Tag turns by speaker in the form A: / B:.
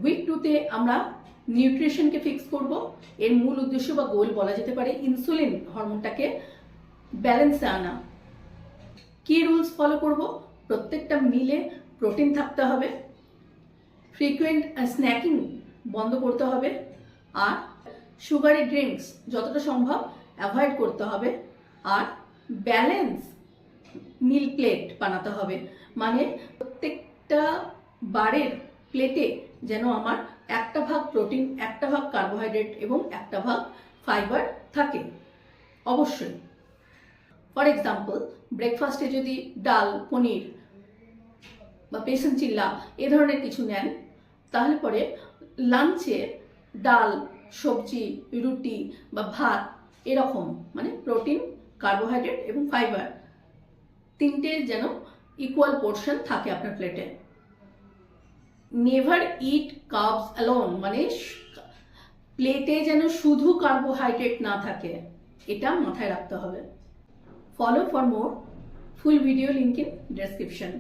A: Week 2-তে আমরা নিউট্রিশনকে fix করব। এর মূল উদ্দেশ্য বা গোল বলা যেতে পারে ইনসুলিন হরমোনটাকে ব্যালেন্সে আনা। কি রুলস ফলো করব? প্রত্যেকটা মিলে প্রোটিন থাকতে হবে, ফ্রিকুয়েন্ট স্ন্যাকিং বন্ধ করতে হবে, আর সুগারি ড্রিঙ্কস যতটা সম্ভব অ্যাভয়েড করতে হবে, আর ব্যালেন্স মিল প্লেট বানাতে হবে। মানে প্রত্যেকটা বারের প্লেটে যেন আমার একটা ভাগ প্রোটিন, একটা ভাগ কার্বোহাইড্রেট এবং একটা ভাগ ফাইবার থাকে অবশ্যই। ফর এক্সাম্পল, ব্রেকফাস্টে যদি ডাল, পনির বা বেসন চিল্লা এ ধরনের কিছু নেন, তাহলে পরে লাঞ্চে ডাল, সবজি, রুটি বা ভাত এরকম মানে প্রোটিন, কার্বোহাইড্রেট এবং ফাইবার তিনটে যেন ইকুয়াল পোর্শন থাকে আপনার প্লেটে। নেভার ইট কার্বস অ্যালোন, মানে প্লেটে যেন শুধু কার্বোহাইড্রেট না থাকে, এটা মাথায় রাখতে হবে। Follow for more, full video link in description.